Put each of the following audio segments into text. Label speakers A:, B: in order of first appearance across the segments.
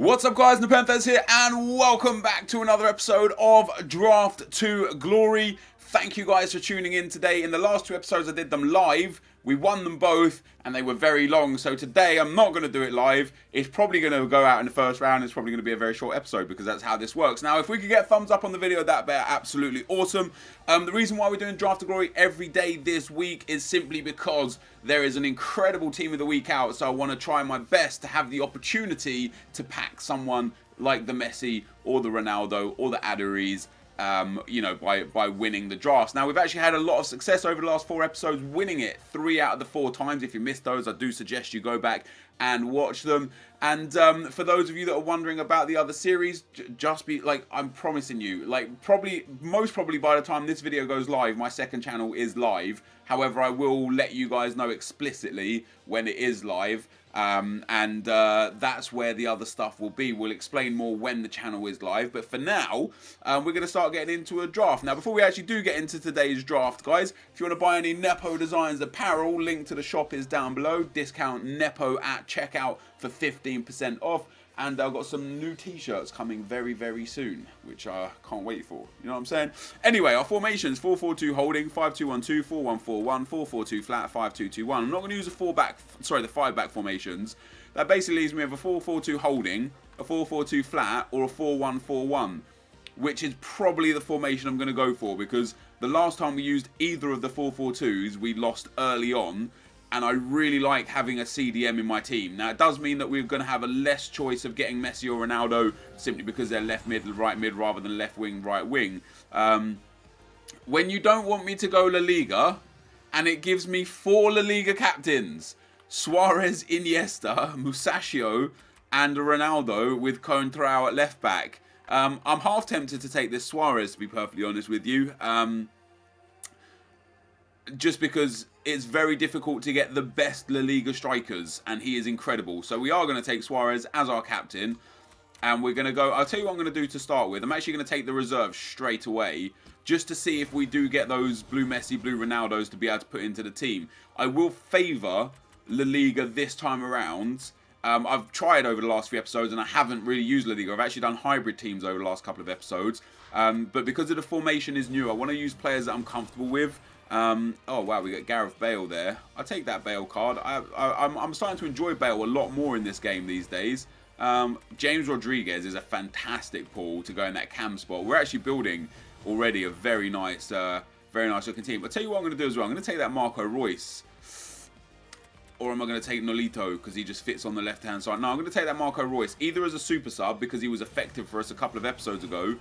A: What's up guys, NepentheZ here and welcome back to another episode of Draft to Glory. Thank you guys for tuning in today. In the last two episodes I did them live. We won them both and they were very long. So today I'm not going to do it live. It's probably going to go out in the first round. It's probably going to be a very short episode because that's how this works. Now if we could get thumbs up on the video, that'd be absolutely awesome. The reason why we're doing Draft to Glory every day this week is simply because there is an incredible team of the week out. So I want to try my best to have the opportunity to pack someone like the Messi or the Ronaldo or the Enquiries. You know, by winning the drafts. Now, we've actually had a lot of success over the last 4 episodes, winning it 3 out of the 4 times. If you missed those, I do suggest you go back and watch them. And for those of you that are wondering about the other series, just be like, I'm promising you, like most probably by the time this video goes live, my second channel is live. However, I will let you guys know explicitly when it is live. That's where the other stuff will be. We'll explain more when the channel is live, but for now we're going to start getting into a draft. Now before we actually do get into today's draft, guys, if you want to buy any Nepo Designs apparel, link to the shop is down below. Discount Nepo at checkout for 15% off. And I've got some new t-shirts coming very, very soon, which I can't wait for. You know what I'm saying? Anyway, our formations: 4-4-2 holding, 5-2-1-2, 4-1-4-1, 4-4-2 flat, 5-2-2-1. I'm not going to use the 5-back formations. That basically leaves me with a 4-4-2 holding, a 4-4-2 flat, or a 4-1-4-1, which is probably the formation I'm going to go for because the last time we used either of the 4-4-2s, we lost early on. And I really like having a CDM in my team. Now, it does mean that we're going to have a less choice of getting Messi or Ronaldo simply because they're left mid, right mid, rather than left wing, right wing. When you don't want me to go La Liga, and it gives me 4 La Liga captains, Suarez, Iniesta, Musacchio, and Ronaldo with Contrao at left back. I'm half tempted to take this Suarez, to be perfectly honest with you. Just because it's very difficult to get the best La Liga strikers, and he is incredible. So we are going to take Suarez as our captain, and we're going to go. I'll tell you what I'm going to do to start with. I'm actually going to take the reserves straight away, just to see if we do get those blue Messi, blue Ronaldos to be able to put into the team. I will favour La Liga this time around. I've tried over the last few episodes, and I haven't really used La Liga. I've actually done hybrid teams over the last couple of episodes. But because of the formation is new, I want to use players that I'm comfortable with. Oh wow, we got Gareth Bale there. I'll take that Bale card. I'm starting to enjoy Bale a lot more in this game these days. James Rodriguez is a fantastic pull to go in that cam spot. We're actually building already a very nice looking team. I'll tell you what I'm going to do as well. I'm going to take that Marco Reus. Or am I going to take Nolito because he just fits on the left hand side? No, I'm going to take that Marco Reus either as a super sub because he was effective for us a couple of episodes ago.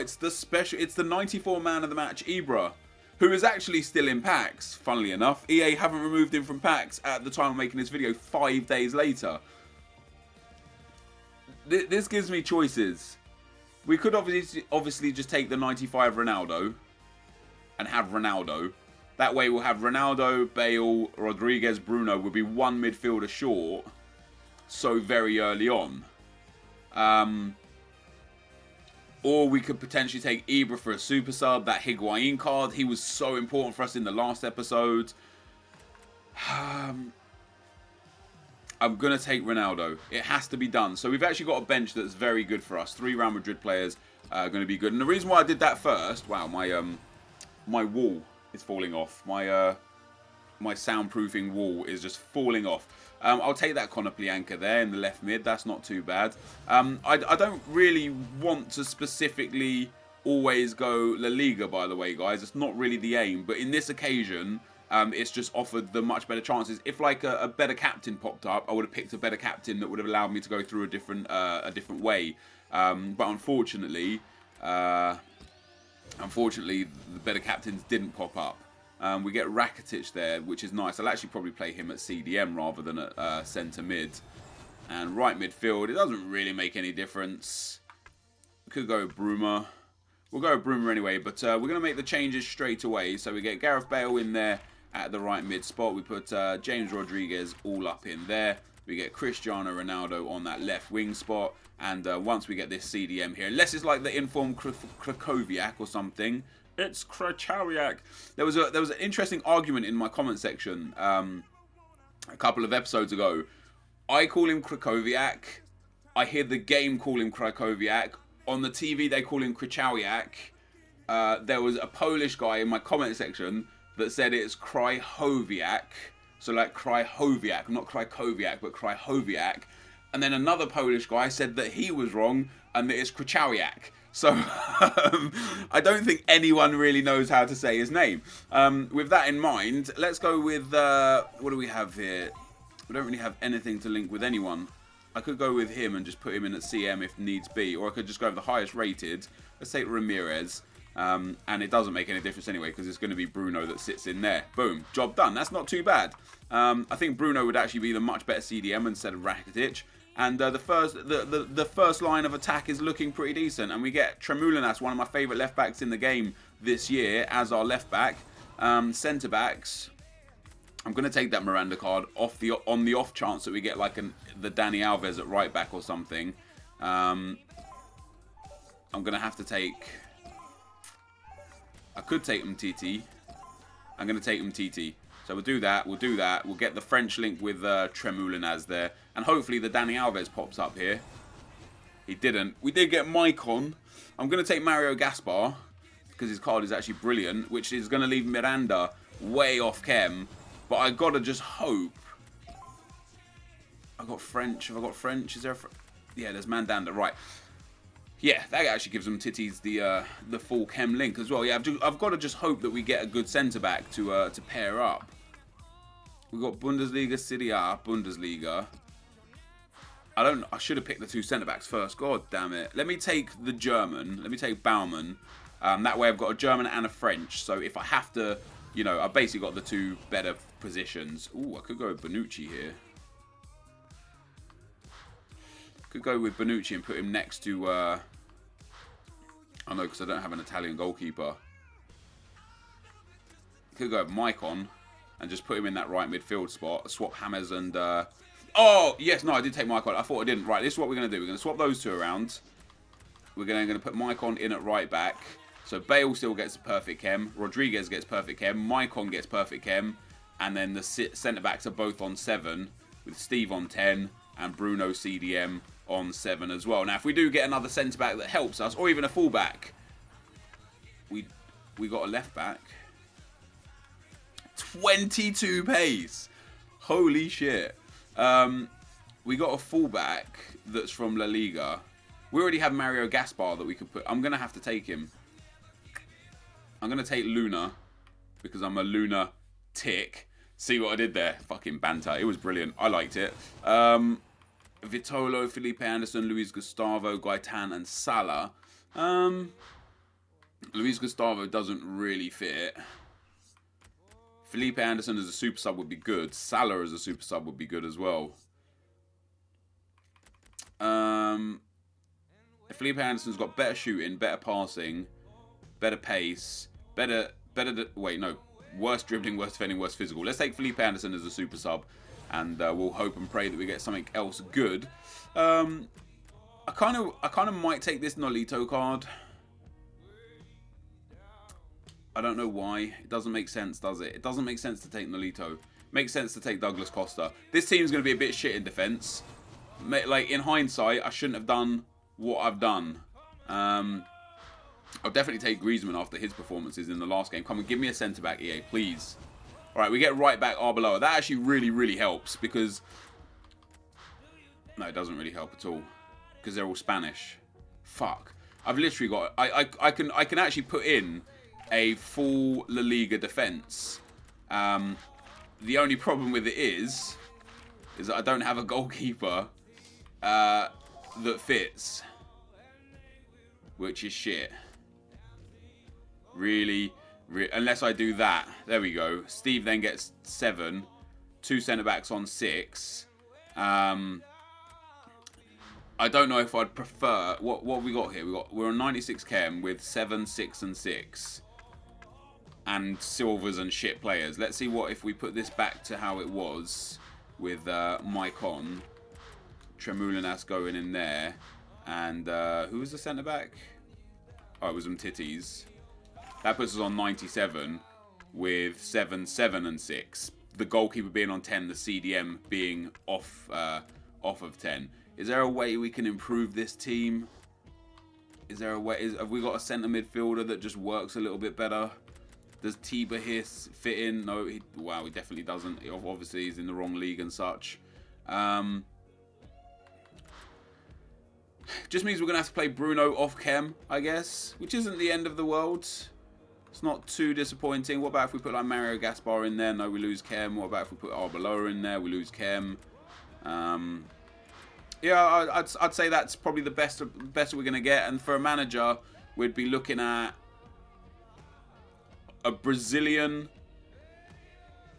A: It's the special. It's the 94 man of the match, Ibra, who is actually still in packs. Funnily enough, EA haven't removed him from packs at the time of making this video 5 days later. This gives me choices. We could obviously just take the 95 Ronaldo and have Ronaldo. That way we'll have Ronaldo, Bale, Rodriguez, Bruno. Will be 1 midfielder short so very early on. Or we could potentially take Ibra for a super sub. That Higuain card, he was so important for us in the last episode. I'm going to take Ronaldo. It has to be done. So we've actually got a bench that's very good for us. 3 Real Madrid players are going to be good. And the reason why I did that first... Wow, my wall is falling off. My soundproofing wall is just falling off. I'll take that Konoplyanka there in the left mid. That's not too bad. I don't really want to specifically always go La Liga, by the way, guys. It's not really the aim. But in this occasion, it's just offered the much better chances. If like a better captain popped up, I would have picked a better captain that would have allowed me to go through a different way. But unfortunately, the better captains didn't pop up. We get Rakitic there, which is nice. I'll actually probably play him at CDM rather than at centre mid. And right midfield, it doesn't really make any difference. We could go with Bruma. We'll go with Bruma anyway, but we're going to make the changes straight away. So we get Gareth Bale in there at the right mid spot. We put James Rodriguez all up in there. We get Cristiano Ronaldo on that left wing spot. And once we get this CDM here, unless it's like the informed Krakowiak or something, it's Krakowiak. There was an interesting argument in my comment section a couple of episodes ago I call him Krakowiak. I hear the game call him Krakowiak. On the TV, they call him Krychowiak. There was a Polish guy in my comment section that said it's Krychowiak. So like Krychowiak, not Krakowiak, but Krychowiak. And then another Polish guy said that he was wrong and that it's Krychowiak. So I don't think anyone really knows how to say his name. With that in mind, let's go with, what do we have here? We don't really have anything to link with anyone. I could go with him and just put him in at CM if needs be. Or I could just go with the highest rated. Let's take Ramirez. And it doesn't make any difference anyway because it's going to be Bruno that sits in there. Boom. Job done. That's not too bad. I think Bruno would actually be the much better CDM instead of Rakitic. And the first line of attack is looking pretty decent. And we get Tremulinas, one of my favourite left backs in the game this year, as our left back. Centre backs. I'm going to take that Miranda card on the off chance that we get like the Danny Alves at right back or something. I'm going to have to take... I could take Umtiti. I'm going to take Umtiti. So we'll do that. We'll do that. We'll get the French link with Tremulinas there. And hopefully the Danny Alves pops up here. He didn't. We did get Maicon. I'm going to take Mario Gaspar because his card is actually brilliant, which is going to leave Miranda way off chem. But I got to just hope. I got French. Have I got French? Is there a yeah, there's Mandanda. Right. Yeah, that actually gives them titties the full chem link as well. Yeah, I've got to just hope that we get a good centre back to pair up. We've got Bundesliga, Serie A, Bundesliga. I should have picked the two centre backs first. God damn it. Let me take the German. Let me take Baumann. That way I've got a German and a French. So if I have to, you know, I've basically got the two better positions. Ooh, I could go with Bonucci here. Could go with Bonucci and put him next to... I know, because I don't have an Italian goalkeeper. Could go with Maicon and just put him in that right midfield spot. Swap Hammers and... Oh, yes, no, I did take Maicon. I thought I didn't. Right, this is what we're going to do. We're going to swap those two around. We're going to put Maicon in at right back. So Bale still gets perfect chem. Rodriguez gets perfect chem. Maicon gets perfect chem. And then the centre-backs are both on 7 with Steve on 10 and Bruno CDM on 7 as well. Now, if we do get another centre-back that helps us, or even a full-back, we got a left-back. 22 pace. Holy shit. We got a full-back that's from La Liga. We already have Mario Gaspar that we could put. I'm going to have to take him. I'm going to take Luna because I'm a Luna tick. See what I did there? Fucking banter. It was brilliant. I liked it. Vitolo, Felipe Anderson, Luis Gustavo, Gaetan, and Salah. Luis Gustavo doesn't really fit. Felipe Anderson as a super sub would be good. Salah as a super sub would be good as well. Felipe Anderson's got better shooting, better passing, better pace, worse dribbling, worse defending, worse physical. Let's take Felipe Anderson as a super sub, and we'll hope and pray that we get something else good. I kind of might take this Nolito card. I don't know why. It doesn't make sense, does it? It doesn't make sense to take Nolito. Makes sense to take Douglas Costa. This team's going to be a bit shit in defence. Like, in hindsight, I shouldn't have done what I've done. I'll definitely take Griezmann after his performances in the last game. Come on, give me a centre-back, EA, please. All right, we get right-back Arbeloa. That actually really, really helps because... No, it doesn't really help at all because they're all Spanish. Fuck. I've literally got... I can actually put in a full La Liga defence. The only problem with it is that I don't have a goalkeeper that fits, which is shit. Really, unless I do that. There we go. Steve then gets 7, 2 centre backs on 6. I don't know if I'd prefer what have we got here. We're on 96 chem with 7, 6, and 6. And silvers and shit players. Let's see what if we put this back to how it was with Maicon, Tremulinas going in there, and who was the centre back? Oh, it was Umtiti's. That puts us on 97 with 7, 7, and 6. The goalkeeper being on 10, the CDM being off off of 10. Is there a way we can improve this team? Is there a way? Have we got a centre midfielder that just works a little bit better? Does Tiba here fit in? No, wow, he definitely doesn't. Obviously, he's in the wrong league and such. Just means we're going to have to play Bruno off chem, I guess, which isn't the end of the world. It's not too disappointing. What about if we put like Mario Gaspar in there? No, we lose chem. What about if we put Arbeloa in there? We lose chem. Yeah, I'd say that's probably the best we're going to get. And for a manager, we'd be looking at a Brazilian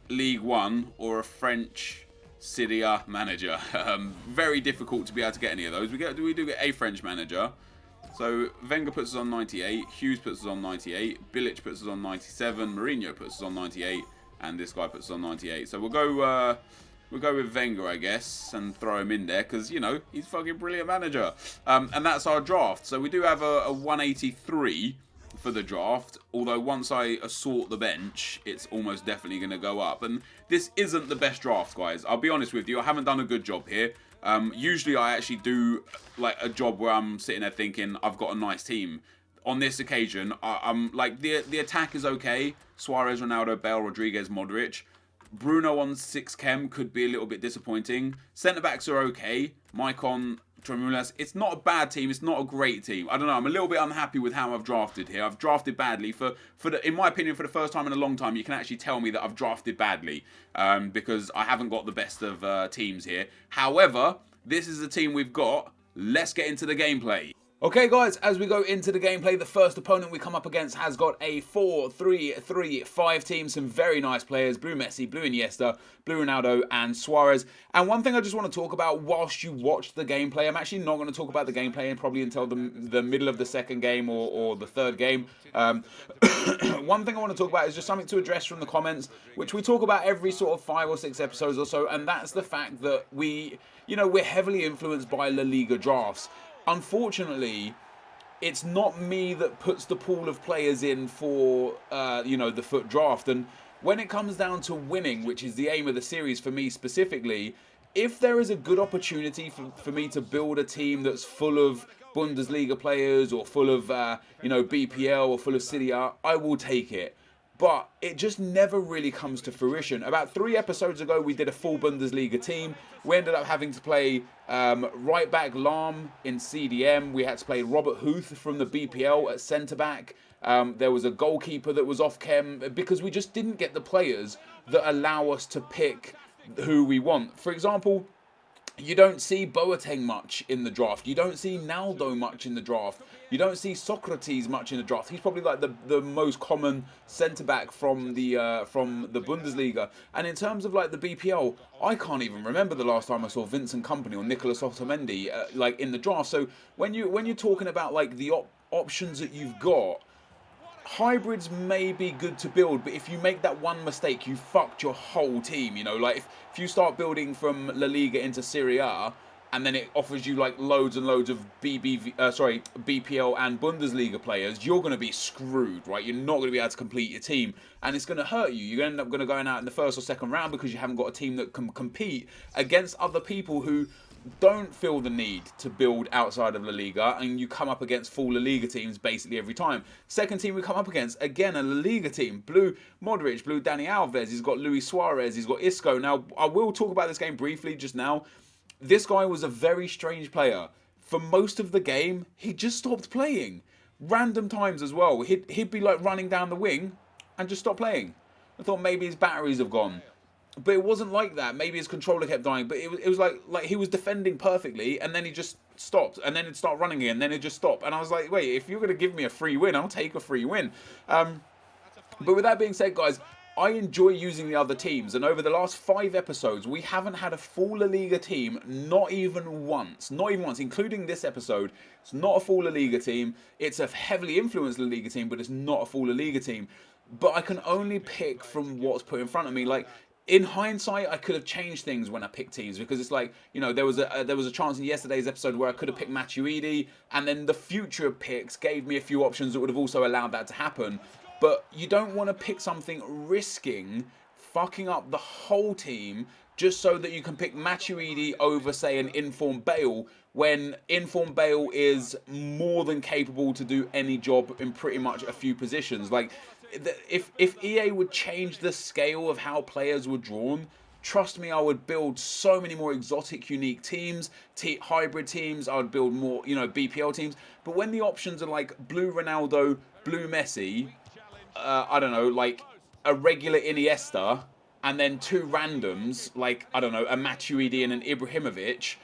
A: League One or a French Serie A manager. Very difficult to be able to get any of those. We do get a French manager. So Wenger puts us on 98, Hughes puts us on 98, Bilic puts us on 97, Mourinho puts us on 98, and this guy puts us on 98. So we'll go with Wenger, I guess, and throw him in there because, you know, he's a fucking brilliant manager. And that's our draft. So we do have a 183 for the draft, although once I assort the bench, it's almost definitely going to go up. And this isn't the best draft, guys. I'll be honest with you, I haven't done a good job here. Usually I actually do like a job where I'm sitting there thinking I've got a nice team. On this occasion, I'm like, the attack is okay. Suarez, Ronaldo, Bale, Rodriguez, Modric. Bruno on 6 chem could be a little bit disappointing. Centre-backs are okay. Maicon, Tremulas. It's not a bad team. It's not a great team. I don't know. I'm a little bit unhappy with how I've drafted here. I've drafted badly. In my opinion, for the first time in a long time, you can actually tell me that I've drafted badly because I haven't got the best of teams here. However, this is the team we've got. Let's get into the gameplay. Okay, guys, as we go into the gameplay, the first opponent we come up against has got a 4-3-3-5 team. Some very nice players. Blue Messi, Blue Iniesta, Blue Ronaldo, and Suarez. And one thing I just want to talk about whilst you watch the gameplay, I'm actually not going to talk about the gameplay probably until the middle of the second game or the third game. One thing I want to talk about is just something to address from the comments, which we talk about every sort of 5 or 6 episodes or so, and that's the fact that we're heavily influenced by La Liga drafts. Unfortunately, it's not me that puts the pool of players in for, the FUT draft. And when it comes down to winning, which is the aim of the series for me specifically, if there is a good opportunity for me to build a team that's full of Bundesliga players or full of, BPL or full of Serie A, I will take it. But it just never really comes to fruition. About 3 episodes ago, we did a full Bundesliga team. We ended up having to play right back Lahm in CDM. We had to play Robert Huth from the BPL at centre back. There was a goalkeeper that was off chem because we just didn't get the players that allow us to pick who we want. For example, you don't see Boateng much in the draft. You don't see Naldo much in the draft. You don't see Socrates much in the draft. He's probably like the most common centre-back from the Bundesliga. And in terms of like the BPL, I can't even remember the last time I saw Vincent Kompany or Nicolas Otamendi like in the draft. So when you're talking about like the options that you've got, hybrids may be good to build, but if you make that one mistake, you fucked your whole team. You know, like if you start building from La Liga into Serie A, and then it offers you like loads and loads of BPL and Bundesliga players, you're going to be screwed, right? You're not going to be able to complete your team, and it's going to hurt you. You're going to end up going out in the first or second round because you haven't got a team that can compete against other people who don't feel the need to build outside of La Liga, and you come up against full La Liga teams basically every time. Second team we come up against, again, a La Liga team. Blue Modric, Blue Dani Alves, he's got Luis Suarez, he's got Isco. Now, I will talk about this game briefly just now. This guy was a very strange player. For most of the game, he just stopped playing. Random times as well. He'd be like running down the wing and just stop playing. I thought maybe his batteries have gone. But it wasn't like that. Maybe his controller kept dying. But it was like he was defending perfectly, and then he just stopped. And then he'd start running again, and then he'd just stop. And I was like, wait, if you're going to give me a free win, I'll take a free win. But with that being said, guys, I enjoy using the other teams. And over the last 5 episodes, we haven't had a full La Liga team, not even once. Not even once, including this episode. It's not a full La Liga team. It's a heavily influenced La Liga team, but it's not a full La Liga team. But I can only pick from what's put in front of me. Like, in hindsight, I could have changed things when I picked teams, because it's like, you know, there was a chance in yesterday's episode where I could have picked Matuidi, and then the future picks gave me a few options that would have also allowed that to happen. But you don't want to pick something risking fucking up the whole team, just so that you can pick Matuidi over, say, an informed Bale, when informed Bale is more than capable to do any job in pretty much a few positions. Like, if EA would change the scale of how players were drawn, trust me, I would build so many more exotic, unique teams, hybrid teams. I would build more, BPL teams. But when the options are like blue Ronaldo, blue Messi, I don't know, like a regular Iniesta, and then two randoms, like, I don't know, a Matuidi and an Ibrahimovic,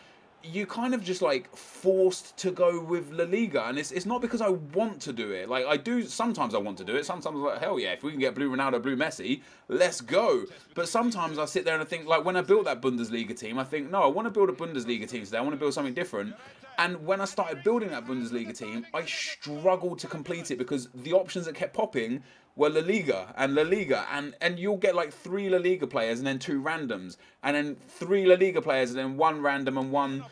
A: you kind of just like forced to go with La Liga. And it's not because I want to do it. Like, I do, sometimes I want to do it. Sometimes I'm like, hell yeah, if we can get blue Ronaldo, blue Messi, let's go. But sometimes I sit there and I think, like, when I built that Bundesliga team, I think, no, I want to build a Bundesliga team today. I want to build something different. And when I started building that Bundesliga team, I struggled to complete it because the options that kept popping were La Liga and La Liga, and you'll get like 3 La Liga players and then 2 randoms, and then 3 La Liga players and then 1 random and 1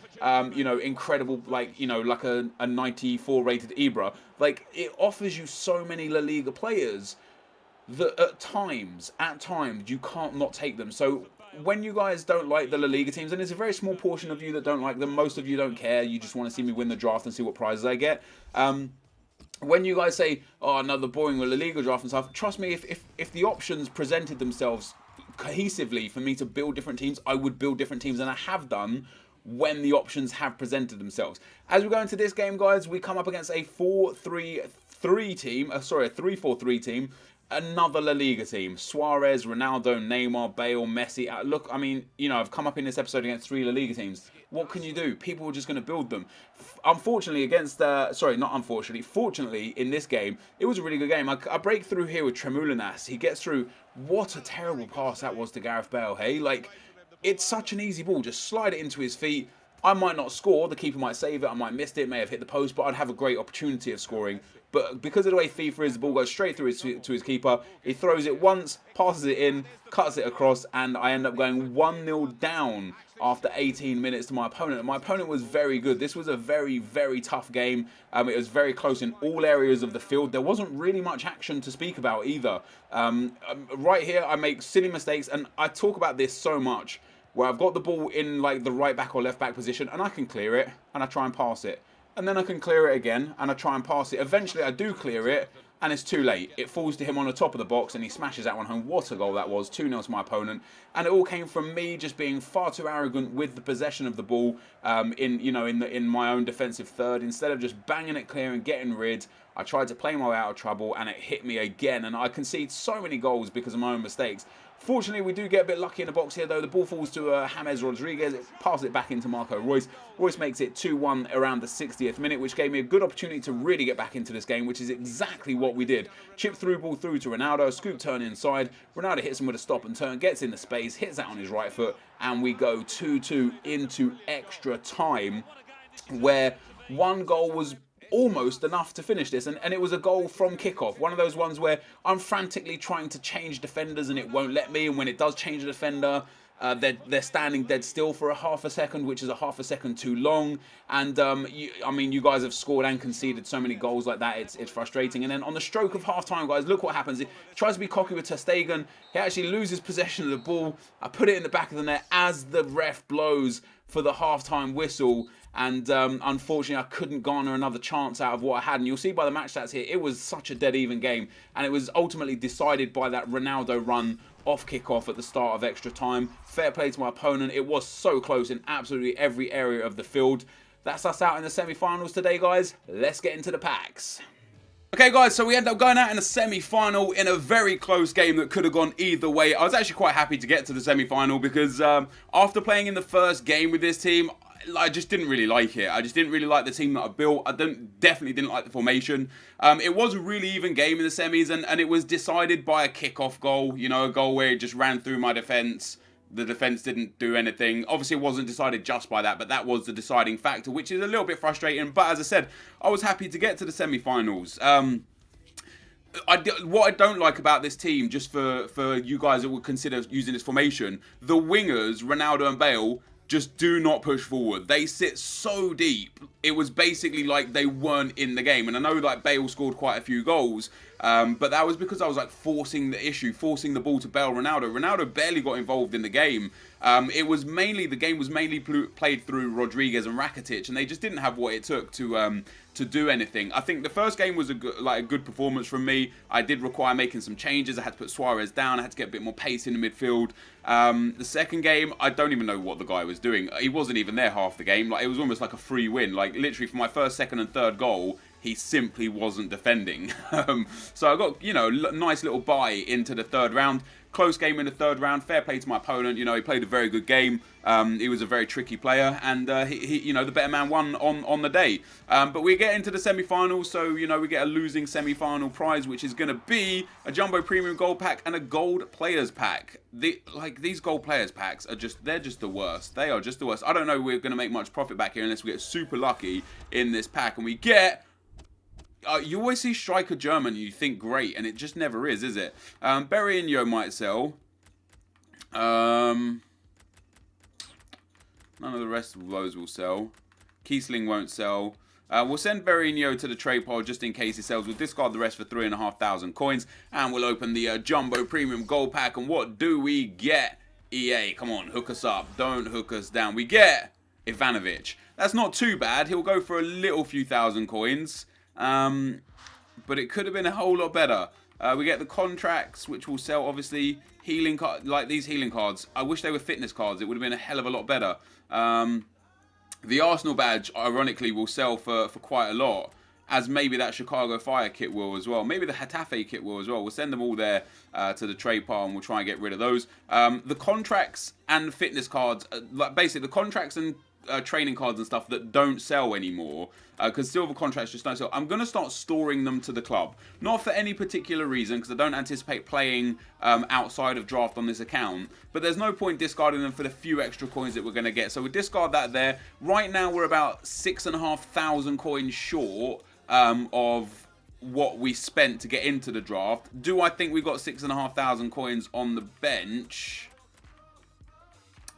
A: incredible, like like a 94 rated Ibra. Like, it offers you so many La Liga players that at times you can't not take them. So when you guys don't like the La Liga teams, and it's a very small portion of you that don't like them, most of you don't care, you just want to see me win the draft and see what prizes I get. When you guys say, oh, another boring La Liga draft and stuff, trust me, if the options presented themselves cohesively for me to build different teams, I would build different teams, and I have done when the options have presented themselves. As we go into this game, guys, we come up against a 4-3-3 team, a 3-4-3 team, another La Liga team. Suarez, Ronaldo, Neymar, Bale, Messi. Look, I mean, I've come up in this episode against 3 La Liga teams. What can you do? People are just going to build them. Unfortunately, fortunately, in this game, it was a really good game. I break through here with Tremoulinas. He gets through. What a terrible pass that was to Gareth Bale, hey? Like, it's such an easy ball. Just slide it into his feet. I might not score. The keeper might save it. I might have missed it. May have hit the post. But I'd have a great opportunity of scoring. But because of the way FIFA is, the ball goes straight through to his keeper. He throws it once, passes it in, cuts it across, and I end up going 1-0 down after 18 minutes to my opponent. And my opponent was very good. This was a very, very tough game. It was very close in all areas of the field. There wasn't really much action to speak about either. Right here, I make silly mistakes, and I talk about this so much, where I've got the ball in like the right back or left back position, and I can clear it, and I try and pass it. And then I can clear it again, and I try and pass it. Eventually, I do clear it, and it's too late. It falls to him on the top of the box, and he smashes that one home. What a goal that was. 2-0 to my opponent. And it all came from me just being far too arrogant with the possession of the ball in my own defensive third. Instead of just banging it clear and getting rid, I tried to play my way out of trouble, and it hit me again. And I concede so many goals because of my own mistakes. Fortunately, we do get a bit lucky in the box here, though. The ball falls to James Rodriguez. It passes it back into Marco Reus. Reus makes it 2-1 around the 60th minute, which gave me a good opportunity to really get back into this game, which is exactly what we did. Chip through ball through to Ronaldo, scoop turn inside. Ronaldo hits him with a stop and turn, gets in the space, hits that on his right foot, and we go 2-2 into extra time, where one goal was almost enough to finish this, and it was a goal from kickoff. One of those ones where I'm frantically trying to change defenders and it won't let me, and when it does change a defender, they're standing dead still for a half a second, which is a half a second too long. And you guys have scored and conceded so many goals like that, it's frustrating. And then on the stroke of half time, guys, look what happens. He tries to be cocky with Ter Stegen. He actually loses possession of the ball. I put it in the back of the net as the ref blows for the half-time whistle, and unfortunately I couldn't garner another chance out of what I had. And you'll see by the match stats here, it was such a dead-even game, and it was ultimately decided by that Ronaldo run off kickoff at the start of extra time. Fair play to my opponent. It was so close in absolutely every area of the field. That's us out in the semi-finals today, guys. Let's get into the packs. Okay, guys, so we end up going out in a semi-final in a very close game that could have gone either way. I was actually quite happy to get to the semi-final because after playing in the first game with this team, I just didn't really like it. I just didn't really like the team that I built. I definitely didn't like the formation. It was a really even game in the semis, and it was decided by a kick-off goal. A goal where it just ran through my defence. The defence didn't do anything. Obviously, it wasn't decided just by that, but that was the deciding factor, which is a little bit frustrating. But as I said, I was happy to get to the semi-finals. What I don't like about this team, just for you guys that would consider using this formation, the wingers, Ronaldo and Bale, just do not push forward. They sit so deep. It was basically like they weren't in the game. And I know like Bale scored quite a few goals, but that was because I was like forcing the ball to Bale. Ronaldo barely got involved in the game. It was mainly, the game was mainly played through Rodriguez and Rakitic, and they just didn't have what it took to do anything. I think the first game was a good performance from me. I did require making some changes. I had to put Suarez down. I had to get a bit more pace in the midfield. The second game, I don't even know what the guy was doing. He wasn't even there half the game. Like, it was almost like a free win. Like, literally for my first, second, and third goal, he simply wasn't defending. So I got, you know, nice little buy into the third round. Close game in the third round. Fair play to my opponent. You know, he played a very good game. He was a very tricky player, and he you know, the better man won on the day. But we get into the semi-finals, so you know, we get a losing semi-final prize, which is going to be a jumbo premium gold pack and a gold players pack. These gold players packs are they're just the worst. They are just the worst. I don't know we're going to make much profit back here unless we get super lucky in this pack, and we get. You always see striker German and you think great, and it just never is it? Berrienho might sell. None of the rest of those will sell. Kiesling won't sell. We'll send Berrienho to the trade pile just in case he sells. We'll discard the rest for 3,500 coins, and we'll open the Jumbo Premium Gold Pack. And what do we get? EA, come on, hook us up. Don't hook us down. We get Ivanovic. That's not too bad. He'll go for a little few thousand coins. But it could have been a whole lot better. We get the contracts, which will sell, obviously. Healing card, like these healing cards. I wish they were fitness cards. It would have been a hell of a lot better. The Arsenal badge, ironically, will sell for quite a lot. As maybe that Chicago Fire kit will as well. Maybe the Hetafe kit will as well. We'll send them all there to the trade pile, and we'll try and get rid of those. The contracts and fitness cards, like basically the contracts and training cards and stuff that don't sell anymore, because silver contracts just don't sell. I'm going to start storing them to the club. Not for any particular reason, because I don't anticipate playing outside of draft on this account, but there's no point discarding them for the few extra coins that we're going to get. So we discard that there. Right now we're about 6,500 coins short of what we spent to get into the draft. Do I think we got 6,500 coins on the bench?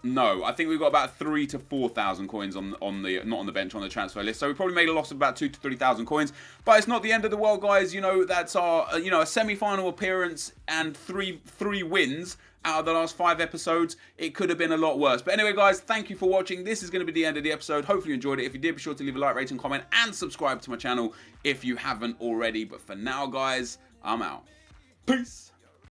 A: No, I think we've got about 3,000 to 4,000 coins on the not on the bench, on the transfer list. So we probably made a loss of about 2,000 to 3,000 coins. But it's not the end of the world, guys. You know, that's our a semi-final appearance and three wins out of the last 5 episodes. It could have been a lot worse. But anyway, guys, thank you for watching. This is going to be the end of the episode. Hopefully you enjoyed it. If you did, be sure to leave a like, rating, comment, and subscribe to my channel if you haven't already. But for now, guys, I'm out. Peace.